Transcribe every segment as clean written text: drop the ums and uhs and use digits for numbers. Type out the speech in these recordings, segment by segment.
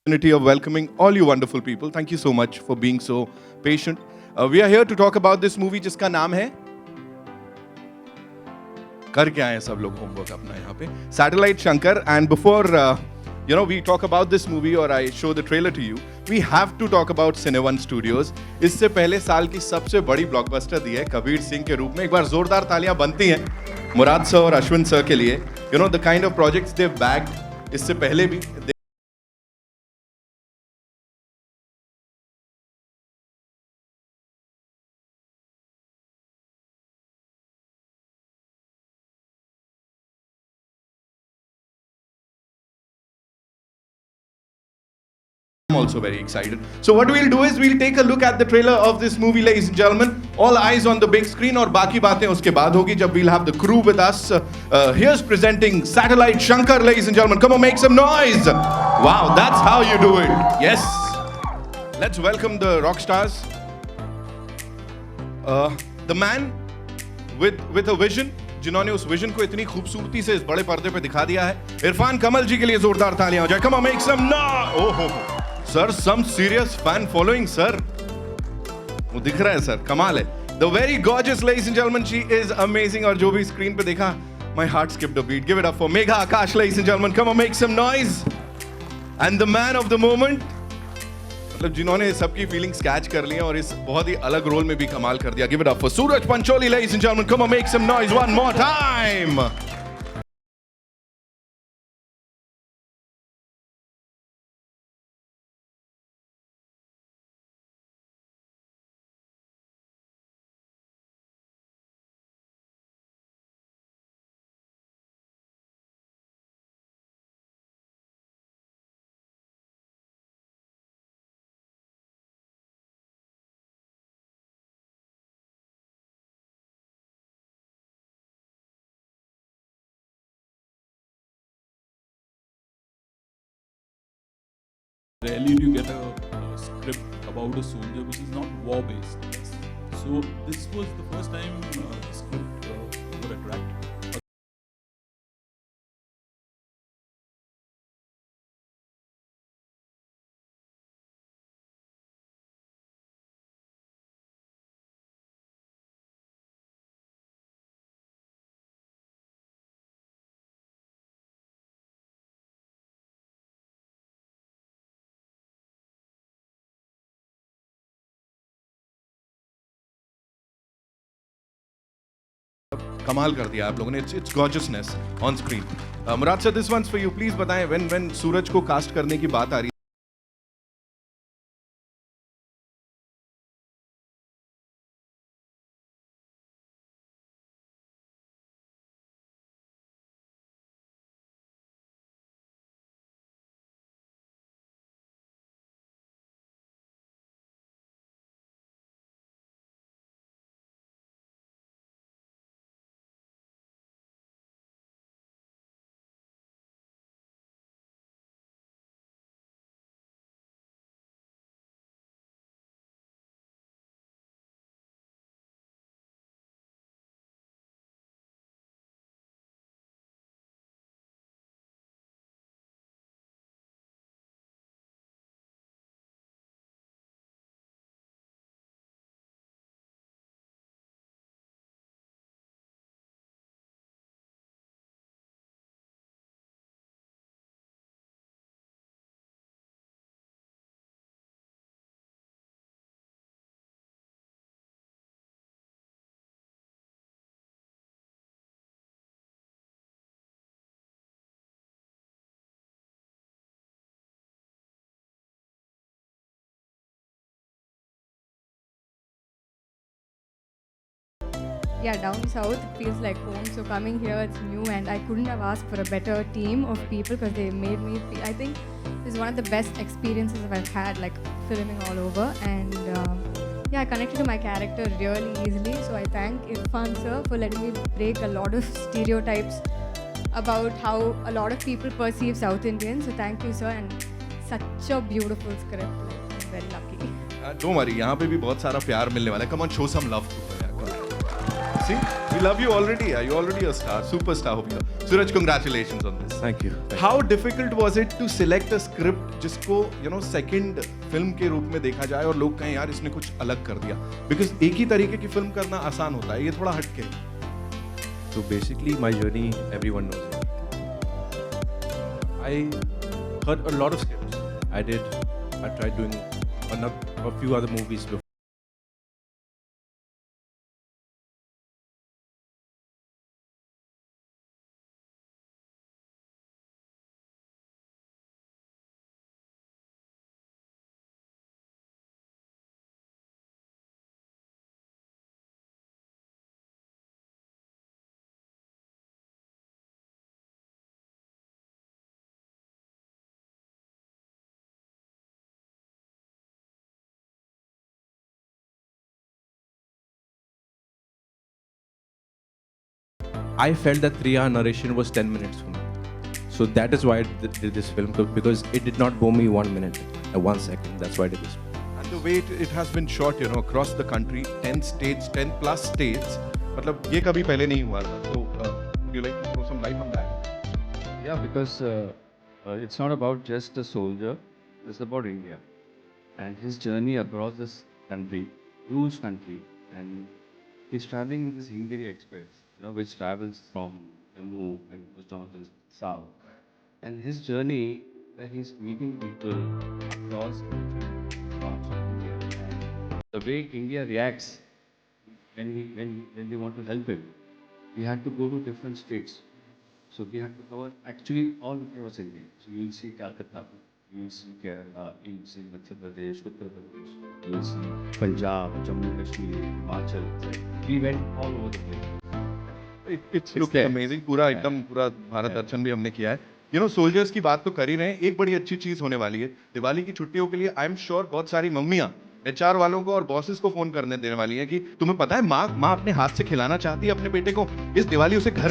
Opportunity of welcoming all you wonderful people. Thank you so much for being so patient. We are here to talk about this movie जिसका नाम है करके आए हैं सब लोग होमवर्क अपना यहाँ पे satellite Shankar and before we talk about this movie or I show the trailer to you, we have to talk about Cineone Studios. इससे पहले साल की सबसे बड़ी ब्लॉकबस्टर दी है कबीर सिंह के रूप में. एक बार जोरदार तालियां बनती हैं मुराद सर और अश्विन सर के लिए. The kind of projects they've bagged इससे पहले भी I'm also very excited. So what we'll do is we'll take a look at the trailer of this movie, ladies and gentlemen. All eyes on the big screen और बाकी बातें उसके बाद होगी जब we'll have the crew with us. Here's presenting Satellite Shankar, ladies and gentlemen. Come on, make some noise. Wow, that's how you do it. Yes. Let's welcome the rock stars. The man with a vision, जिन्होंने उस vision को इतनी खूबसूरती से इस बड़े पर्दे पे दिखा दिया है. इरफान कमल जी के लिए जोरदार तालियां हो जाए. Come on, make some noise. Oh. Sir, some serious fan following, sir. वो दिख रहा है सर, कमाल है. The very gorgeous, ladies and gentlemen, she is amazing. और जो भी स्क्रीन पे देखा, my heart skipped a beat. Give it up for Megha Akash, ladies and gentlemen. Come on, make some noise. And the man of the moment, मतलब जिन्होंने सबकी feelings catch कर ली हैं और इस बहुत ही अलग रोल में भी कमाल कर दिया. Give it up for Suraj Pancholi, ladies and gentlemen. Come on, make some noise one more time. Rarely do you get a script about a soldier which is not war based. So this was the first time the script would attract. कमाल कर दिया आप लोगों ने. It's gorgeousness on screen. Murad sir, this one's for you. Please बताएं when सूरज को cast करने की बात आ रही Yeah, down south it feels like home. So coming here, it's new, and I couldn't have asked for a better team of people because they made me feel. I think this is one of the best experiences I've had, like filming all over, and yeah, I connected to my character really easily. So I thank Irfan sir for letting me break a lot of stereotypes about how a lot of people perceive South Indians. So thank you, sir, and such a beautiful script. Like, I'm very lucky. Don't worry, यहाँ पे भी बहुत सारा प्यार मिलने वाला है. Come on, show some love to her. See, we love you already. You're already a star, superstar over here. Suraj, congratulations on this. Thank you. Thank How difficult was it to select a script जिसको second film के रूप में देखा जाए और लोग कहें यार इसने कुछ अलग कर दिया? Because एक ही तरीके की फिल्म करना आसान होता है, ये थोड़ा हटके. So basically, my journey, everyone knows it. I heard a lot of scripts. I tried doing a few other movies before. I felt that 3-hour narration was 10 minutes for me. So that is why I did this film, because it did not bore me 1 minute, 1 second. That's why I did this. And the way it has been shot, across the country, 10 states, 10 plus states. मतलब ये कभी पहले नहीं हुआ था. So, would you like to throw some light on that? Yeah, because it's not about just a soldier, it's about India. And his journey across this country, huge country, and he's traveling in this Hingiri Express, which travels from Jammu and goes down to the south. And his journey, where he's meeting people across parts of India, and the way India reacts when they want to help him. We had to go to different states. So we had to cover actually all across India. So you'll see Calcutta, you'll see Kerala, you'll see Madhya Pradesh, Uttar Pradesh, you'll see Punjab, Jammu Kashmir, Himachal. We went all over the place. It's looked amazing. पूरा भारत दर्शन भी हमने किया है. Soldiers की बात तो कर ही रहे हैं. एक बड़ी अच्छी चीज होने वाली है. दिवाली की छुट्टियों के लिए आई एम श्योर बहुत सारी मम्मियां HR वालों को और बॉसेस को फोन करने देने वाली हैं कि तुम्हें पता है माँ अपने हाथ से खिलाना चाहती है अपने बेटे को. इस दिवाली उसे घर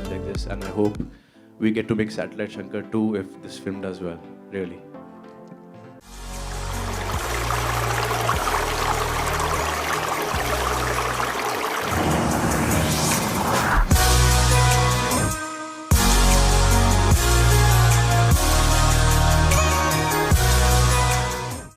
Like this, and I hope we get to make Satellite Shankar 2 if this film does well. Really.